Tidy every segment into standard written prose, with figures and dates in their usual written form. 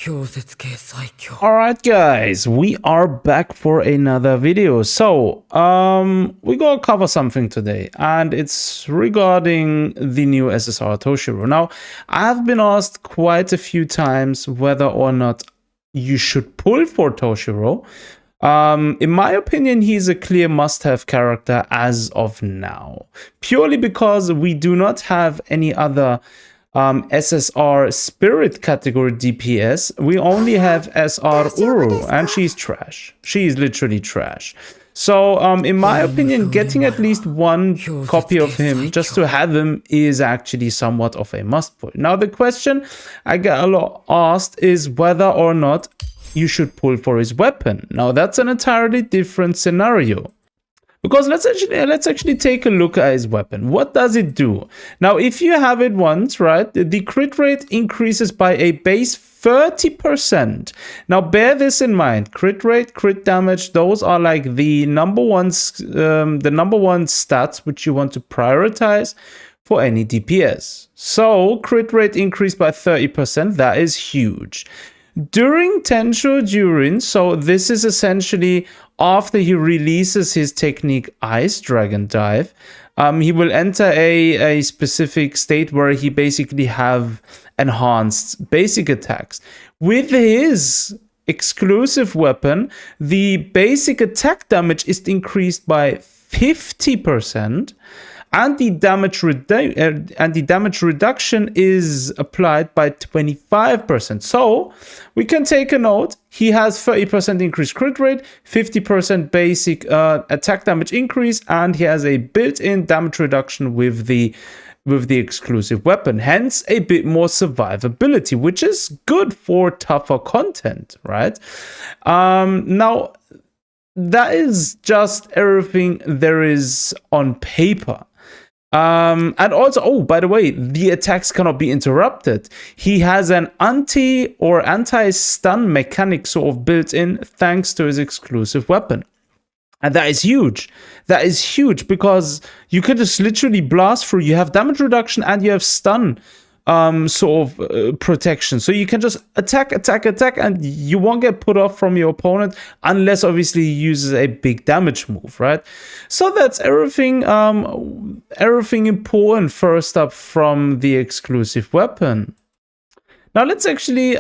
Alright guys, we are back for another video. So, we gonna cover something today, and it's regarding the new SSR Toshiro. Now, I've been asked quite a few times whether or not you should pull for Toshiro. In my opinion, he's a clear must-have character as of now, purely because we do not have any other SSR Spirit category DPS. We only have SR Uru, and she's trash. She's literally trash. So, in my opinion, getting at least one copy of him, just to have him, is actually somewhat of a must-pull. Now, the question I get a lot asked is whether or not you should pull for his weapon. Now, that's an entirely different scenario. Because let's actually take a look at his weapon. What does it do? Now, if you have it once, right, the crit rate increases by a base 30%. Now, bear this in mind. Crit rate, crit damage, those are like the number one stats which you want to prioritize for any DPS. So, crit rate increased by 30%. That is huge. During Tensho Jurin, so this is essentially after he releases his technique Ice Dragon Dive, he will enter a specific state where he basically have enhanced basic attacks. With his exclusive weapon, the basic attack damage is increased by 50%. And the damage reduction is applied by 25%. So we can take a note. He has 30% increased crit rate, 50% basic attack damage increase, and he has a built-in damage reduction with the exclusive weapon. Hence, a bit more survivability, which is good for tougher content, right? Now, that is just everything there is on paper. And also, oh, by the way, the attacks cannot be interrupted. He has an anti-stun mechanic sort of built in thanks to his exclusive weapon. And that is huge. That is huge because you can just literally blast through. You have damage reduction and you have stun protection. So you can just attack, and you won't get put off from your opponent unless obviously he uses a big damage move, right? So that's everything important first up from the exclusive weapon. Now let's actually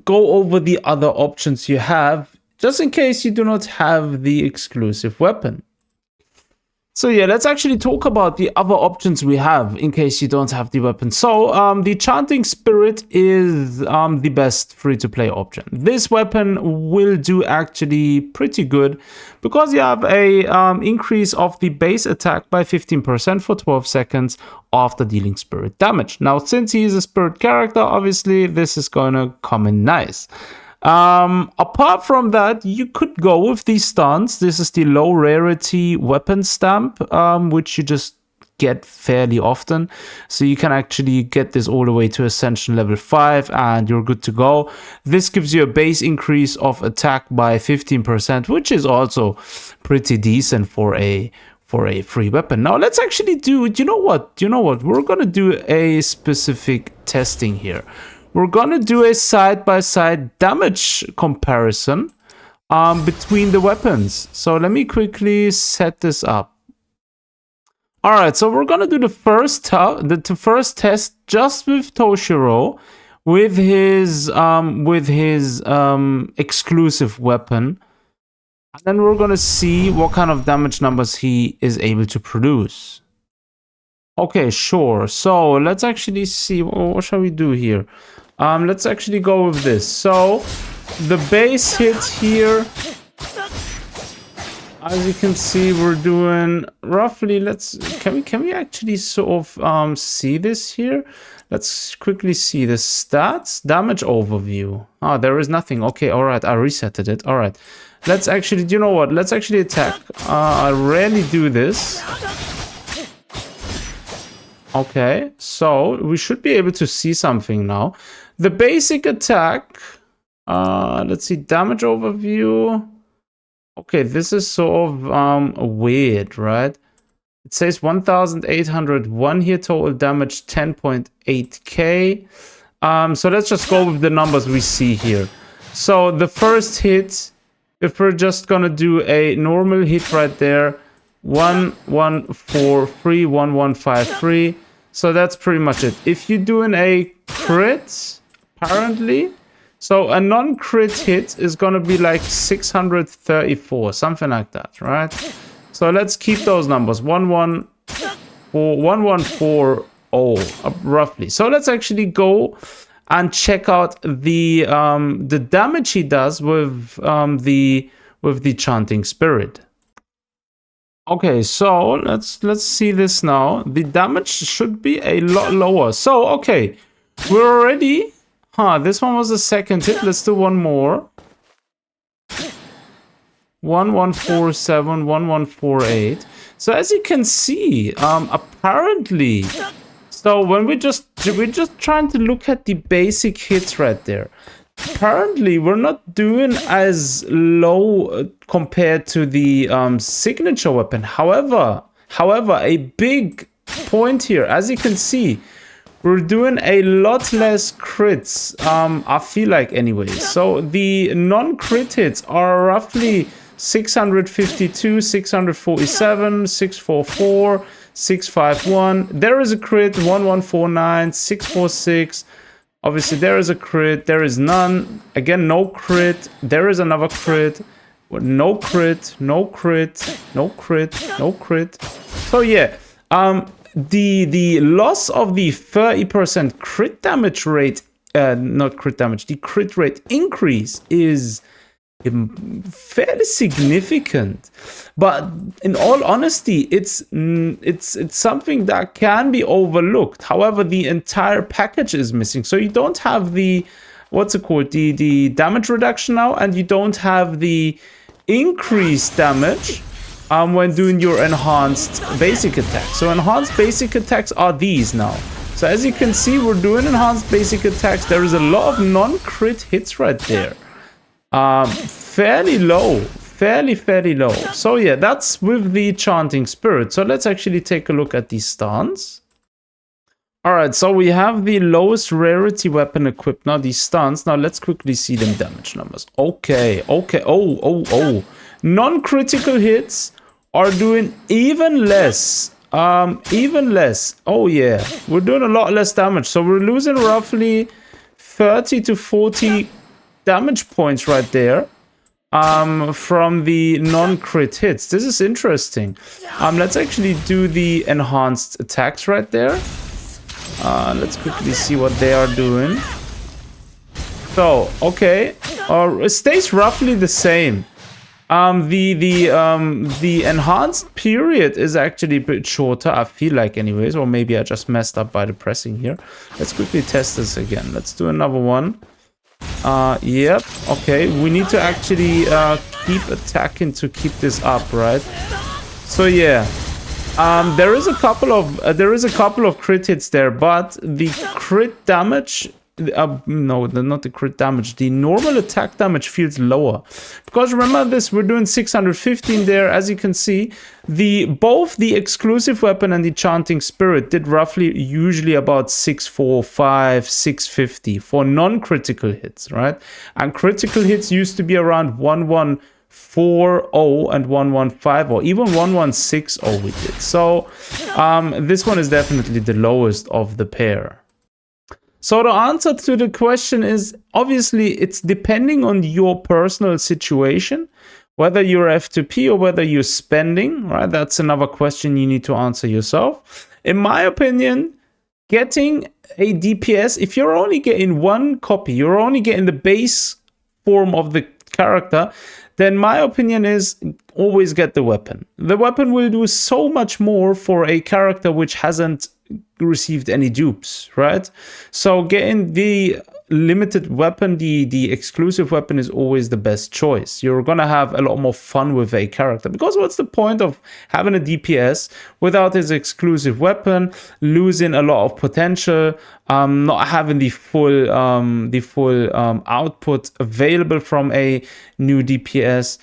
go over the other options you have, just in case you do not have the exclusive weapon. So yeah, let's actually talk about the other options we have in case you don't have the weapon. So the Chanting Spirit is the best free-to-play option. This weapon will do actually pretty good because you have a increase of the base attack by 15% for 12 seconds after dealing spirit damage. Now, since he is a spirit character, obviously this is going to come in nice. Apart from that, you could go with these stuns. This is the low rarity weapon stamp, which you just get fairly often. So you can actually get this all the way to Ascension level 5 and you're good to go. This gives you a base increase of attack by 15%, which is also pretty decent for a free weapon. Now let's actually do, you know what? We're going to do a specific testing here. We're gonna do a side-by-side damage comparison between the weapons. So let me quickly set this up. All right, so we're gonna do the first test just with Toshiro, with his exclusive weapon, and then we're gonna see what kind of damage numbers he is able to produce. Okay, sure. So let's actually see what shall we do here. Let's actually go with this. So the base hit here, as you can see, we're doing roughly. Can we actually sort of see this here? Let's quickly see the stats. Damage overview. Ah, there is nothing. Okay, all right. I resetted it. All right. Let's actually. Do you know what? Let's actually attack. I rarely do this. Okay, so we should be able to see something now. The basic attack, let's see, damage overview. Okay, this is sort of weird, right? It says 1,801 here, total damage 10.8k. So let's just go with the numbers we see here. So the first hit, if we're just gonna do a normal hit right there, 1143, 1153. So that's pretty much it. If you're doing a crit, apparently, so a non-crit hit is gonna be like 634, something like that, right? So let's keep those numbers, 1140 roughly. So let's actually go and check out the damage he does with the Chanting Spirit. Okay, so let's see this now. The damage should be a lot lower. So okay, we're already. This one was the second hit. Let's do one more. 1147, 1148. So as you can see, apparently. So when we're just trying to look at the basic hits right there. Apparently, we're not doing as low compared to the signature weapon. However, a big point here, as you can see, we're doing a lot less crits. I feel like, anyways. So the non-crit hits are roughly 652, 647, 644. 651. There is a crit, 1149, 646. Obviously, there is a crit. There is none. Again, no crit. There is another crit. No crit. No crit. No crit. No crit. So yeah, the loss of the 30% crit damage rate, not crit damage, the crit rate increase is fairly significant, but in all honesty, it's something that can be overlooked. However, the entire package is missing, so you don't have the the damage reduction now, and you don't have the increased damage when doing your enhanced basic attacks. So enhanced basic attacks are these now. So as you can see, we're doing enhanced basic attacks. There is a lot of non-crit hits right there. Fairly low, fairly low. So yeah, that's with the Chanting Spirit. So let's actually take a look at the stance. All right, so we have the lowest rarity weapon equipped now, the stance. Now let's quickly see them damage numbers. Okay. Oh. Non-critical hits are doing even less. Oh yeah, we're doing a lot less damage. So we're losing roughly 30 to 40 damage points right there from the non-crit hits. This is interesting. Let's actually do the enhanced attacks right there. Let's quickly see what they are doing. So okay, it stays roughly the same. The enhanced period is actually a bit shorter, I feel like, anyways, or maybe I just messed up by the pressing here. Let's quickly test this again. Let's do another one. Yep. Okay, we need to actually keep attacking to keep this up, right? So yeah, there is a couple of crit hits there, but the crit damage, no, not the crit damage, the normal attack damage feels lower, because remember this, we're doing 615 there. As you can see, both the exclusive weapon and the Chanting Spirit did roughly usually about 645, 650 for non-critical hits, right? And critical hits used to be around 1140 and 1150, or even 1160 we did. So this one is definitely the lowest of the pair. So the answer to the question is, obviously, it's depending on your personal situation, whether you're F2P or whether you're spending, right? That's another question you need to answer yourself. In my opinion, getting a DPS, if you're only getting one copy, you're only getting the base form of the character, then my opinion is always get the weapon. The weapon will do so much more for a character which hasn't received any dupes, right? So getting the limited weapon, the exclusive weapon, is always the best choice. You're gonna have a lot more fun with a character, because what's the point of having a DPS without his exclusive weapon, losing a lot of potential, not having the full output available from a new DPS?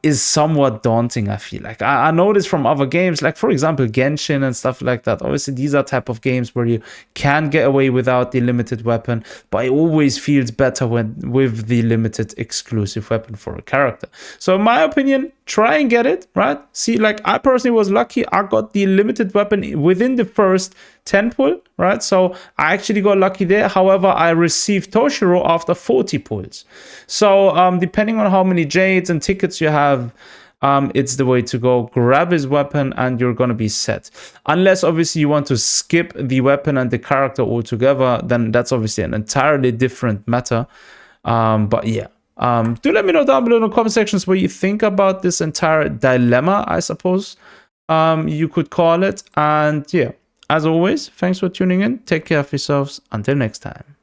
is somewhat daunting, I feel like. I know this from other games, like for example Genshin and stuff like that. Obviously these are type of games where you can get away without the limited weapon, but it always feels better when with the limited exclusive weapon for a character. So in my opinion, try and get it, right? See, like I personally was lucky. I got the limited weapon within the first 10 pull, right? So I actually got lucky there. However, I received Toshiro after 40 pulls. So depending on how many jades and tickets you have, it's the way to go. Grab his weapon and you're going to be set. Unless obviously you want to skip the weapon and the character altogether, then that's obviously an entirely different matter. But yeah. Do let me know down below in the comment sections what you think about this entire dilemma, I suppose you could call it. And yeah, as always, thanks for tuning in. Take care of yourselves. Until next time.